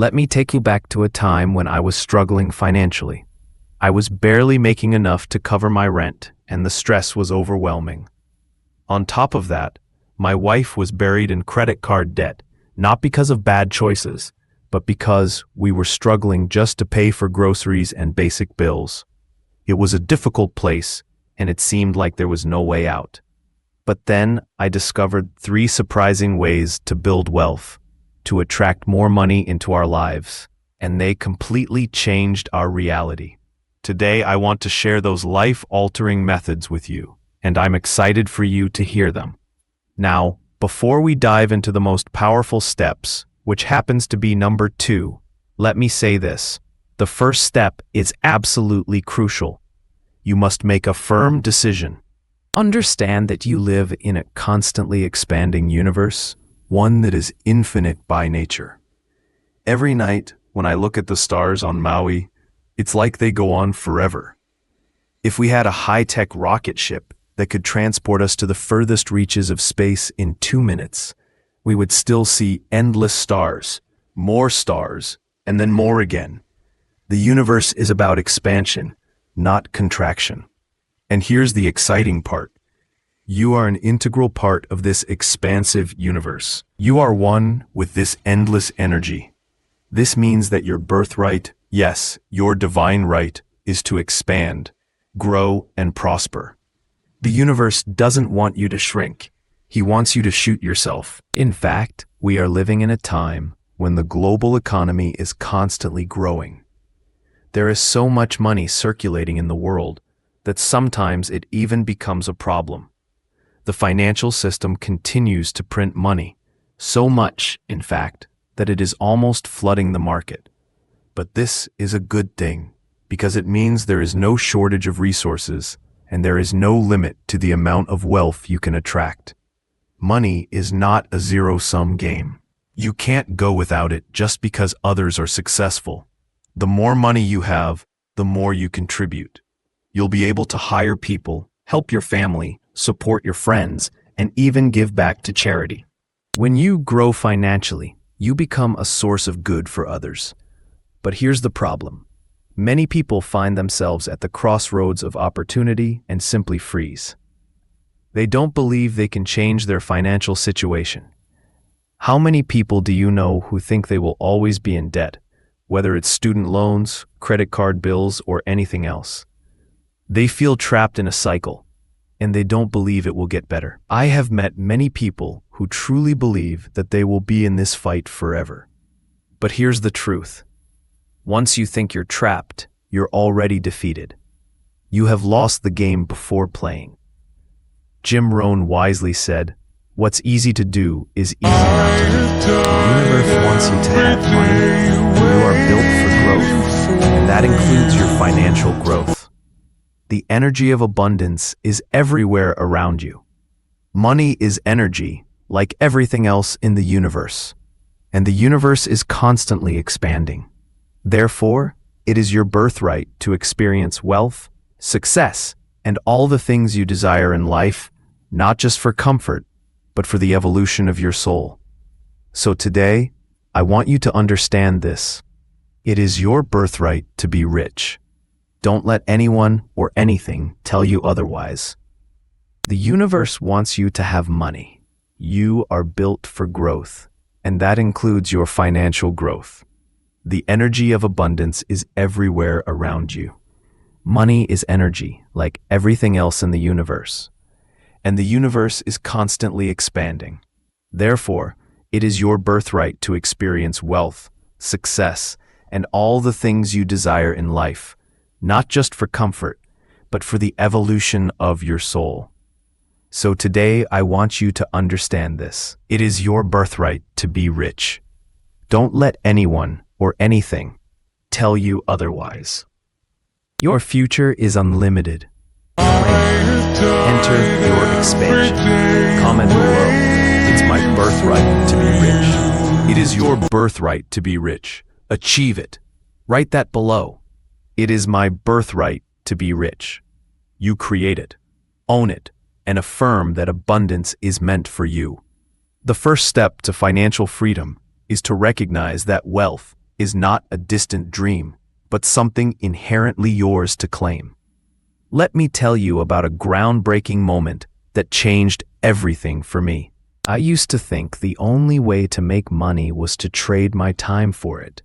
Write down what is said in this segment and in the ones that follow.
Let me take you back to a time when I was struggling financially. I was barely making enough to cover my rent, and the stress was overwhelming. On top of that, my wife was buried in credit card debt, not because of bad choices, but because we were struggling just to pay for groceries and basic bills. It was a difficult place, and it seemed like there was no way out. But then I discovered 3 surprising ways to build wealth, to attract more money into our lives, and they completely changed our reality. Today, I want to share those life-altering methods with you, and I'm excited for you to hear them. Now, before we dive into the most powerful steps, which happens to be number 2, let me say this. The first step is absolutely crucial. You must make a firm decision. Understand that you live in a constantly expanding universe, one that is infinite by nature. Every night, when I look at the stars on Maui, it's like they go on forever. If we had a high-tech rocket ship that could transport us to the furthest reaches of space in 2 minutes, we would still see endless stars, and then more again. The universe is about expansion, not contraction. And here's the exciting part. You are an integral part of this expansive universe. You are one with this endless energy. This means that your birthright, yes, your divine right, is to expand, grow, and prosper. The universe doesn't want you to shrink. He wants you to shoot yourself. In fact, we are living in a time when the global economy is constantly growing. There is so much money circulating in the world that sometimes it even becomes a problem. The financial system continues to print money, so much, in fact, that it is almost flooding the market. But this is a good thing, because it means there is no shortage of resources, and there is no limit to the amount of wealth you can attract. Money is not a zero-sum game. You can't go without it just because others are successful. The more money you have, the more you contribute. You'll be able to hire people, help your family, support your friends, and even give back to charity. When you grow financially, you become a source of good for others. But here's the problem. Many people find themselves at the crossroads of opportunity and simply freeze. They don't believe they can change their financial situation. How many people do you know who think they will always be in debt, whether it's student loans, credit card bills, or anything else? They feel trapped in a cycle, and they don't believe it will get better. I have met many people who truly believe that they will be in this fight forever. But here's the truth. Once you think you're trapped, you're already defeated. You have lost the game before playing. Jim Rohn wisely said, "What's easy to do is easy not to do." The universe wants you to have money. You are built for growth, and that includes your financial growth. The energy of abundance is everywhere around you. Money is energy, like everything else in the universe, and the universe is constantly expanding. Therefore, it is your birthright to experience wealth, success, and all the things you desire in life, not just for comfort, but for the evolution of your soul. So today, I want you to understand this. It is your birthright to be rich. Don't let anyone or anything tell you otherwise. The universe wants you to have money. You are built for growth, and that includes your financial growth. The energy of abundance is everywhere around you. Money is energy, like everything else in the universe. And the universe is constantly expanding. Therefore, it is your birthright to experience wealth, success, and all the things you desire in life, not just for comfort, but for the evolution of your soul. So today, I want you to understand this. It is your birthright to be rich. Don't let anyone or anything tell you otherwise. Your future is unlimited. Enter your expansion. Comment below. It's my birthright to be rich. It is your birthright to be rich. Achieve it. Write that below. It is my birthright to be rich. You create it, own it, and affirm that abundance is meant for you. The first step to financial freedom is to recognize that wealth is not a distant dream, but something inherently yours to claim. Let me tell you about a groundbreaking moment that changed everything for me. I used to think the only way to make money was to trade my time for it.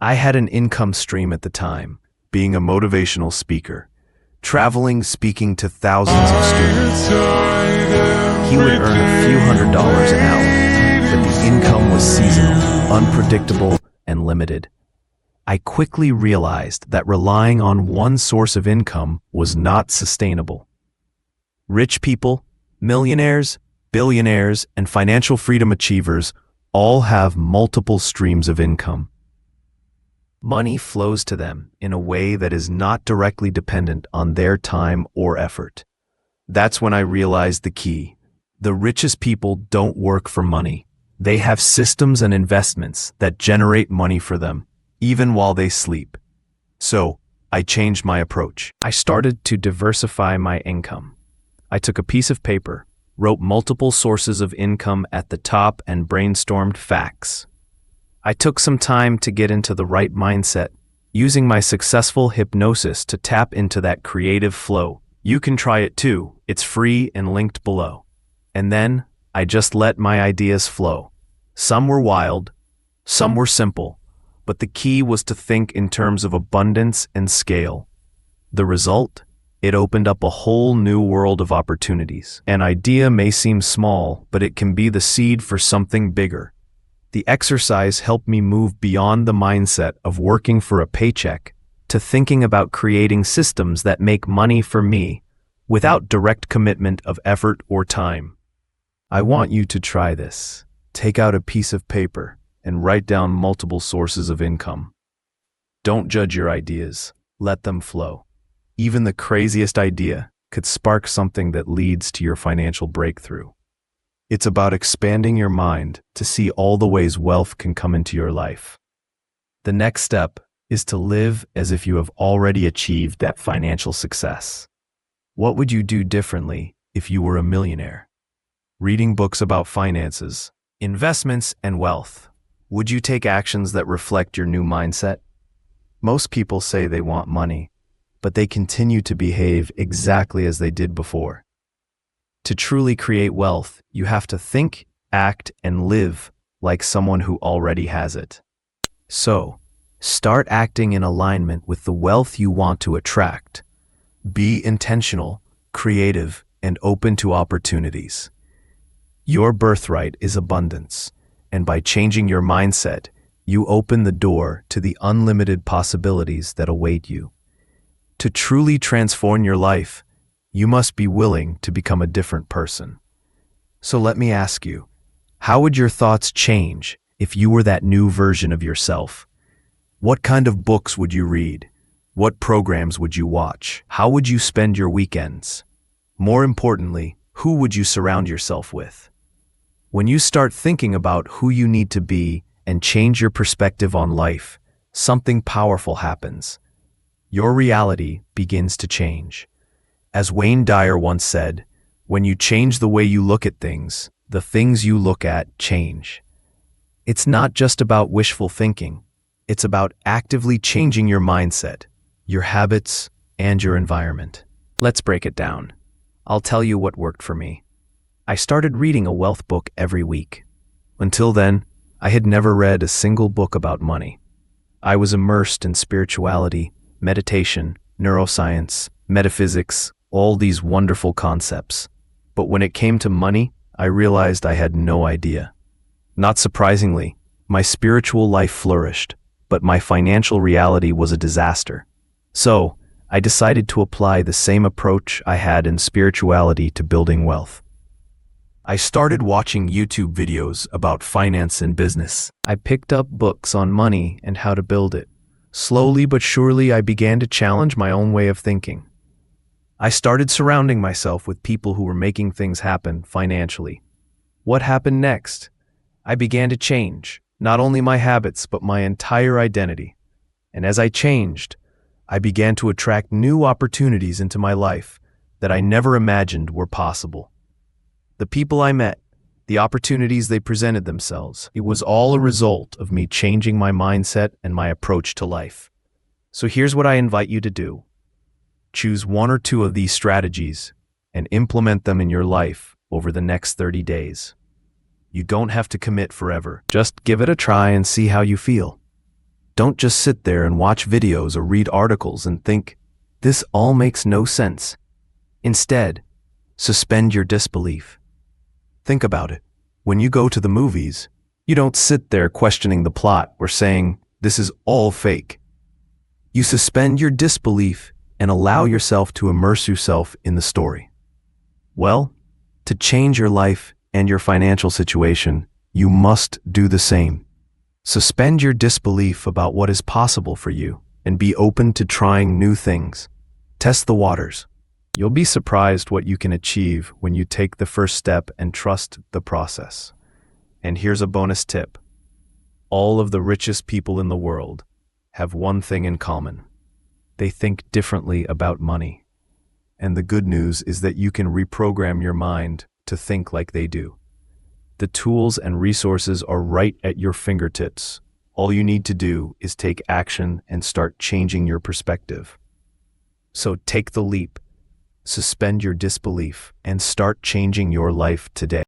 I had an income stream at the time, being a motivational speaker, traveling, speaking to thousands of students. He would earn a few $100s an hour, but the income was seasonal, unpredictable, and limited. I quickly realized that relying on one source of income was not sustainable. Rich people, millionaires, billionaires, and financial freedom achievers all have multiple streams of income. Money flows to them in a way that is not directly dependent on their time or effort. That's when I realized the key. The richest people don't work for money. They have systems and investments that generate money for them, even while they sleep. So, I changed my approach. I started to diversify my income. I took a piece of paper, wrote multiple sources of income at the top, and brainstormed facts. I took some time to get into the right mindset, using my successful hypnosis to tap into that creative flow. You can try it too. It's free and linked below. And then, I just let my ideas flow. Some were wild, some were simple, but the key was to think in terms of abundance and scale. The result? It opened up a whole new world of opportunities. An idea may seem small, but it can be the seed for something bigger. The exercise helped me move beyond the mindset of working for a paycheck to thinking about creating systems that make money for me without direct commitment of effort or time. I want you to try this. Take out a piece of paper and write down multiple sources of income. Don't judge your ideas. Let them flow. Even the craziest idea could spark something that leads to your financial breakthrough. It's about expanding your mind to see all the ways wealth can come into your life. The next step is to live as if you have already achieved that financial success. What would you do differently if you were a millionaire? Reading books about finances, investments, and wealth. Would you take actions that reflect your new mindset? Most people say they want money, but they continue to behave exactly as they did before. To truly create wealth, you have to think, act, and live like someone who already has it. So, start acting in alignment with the wealth you want to attract. Be intentional, creative, and open to opportunities. Your birthright is abundance, and by changing your mindset, you open the door to the unlimited possibilities that await you. To truly transform your life, you must be willing to become a different person. So let me ask you, how would your thoughts change if you were that new version of yourself? What kind of books would you read? What programs would you watch? How would you spend your weekends? More importantly, who would you surround yourself with? When you start thinking about who you need to be and change your perspective on life, something powerful happens. Your reality begins to change. As Wayne Dyer once said, when you change the way you look at things, the things you look at change. It's not just about wishful thinking. It's about actively changing your mindset, your habits, and your environment. Let's break it down. I'll tell you what worked for me. I started reading a wealth book every week. Until then, I had never read a single book about money. I was immersed in spirituality, meditation, neuroscience, metaphysics, all these wonderful concepts. But when it came to money, I realized I had no idea. Not surprisingly, my spiritual life flourished, but my financial reality was a disaster. So, I decided to apply the same approach I had in spirituality to building wealth. I started watching YouTube videos about finance and business. I picked up books on money and how to build it. Slowly but surely, I began to challenge my own way of thinking. I started surrounding myself with people who were making things happen financially. What happened next? I began to change, not only my habits, but my entire identity. And as I changed, I began to attract new opportunities into my life that I never imagined were possible. The people I met, the opportunities they presented themselves. It was all a result of me changing my mindset and my approach to life. So here's what I invite you to do. Choose one or two of these strategies and implement them in your life over the next 30 days. You don't have to commit forever. Just give it a try and see how you feel. Don't just sit there and watch videos or read articles and think, this all makes no sense. Instead, suspend your disbelief. Think about it. When you go to the movies, you don't sit there questioning the plot or saying, this is all fake. You suspend your disbelief and allow yourself to immerse yourself in the story. Well, to change your life and your financial situation, you must do the same. Suspend your disbelief about what is possible for you and be open to trying new things. Test the waters. You'll be surprised what you can achieve when you take the first step and trust the process. And here's a bonus tip. All of the richest people in the world have one thing in common. They think differently about money. And the good news is that you can reprogram your mind to think like they do. The tools and resources are right at your fingertips. All you need to do is take action and start changing your perspective. So take the leap, suspend your disbelief, and start changing your life today.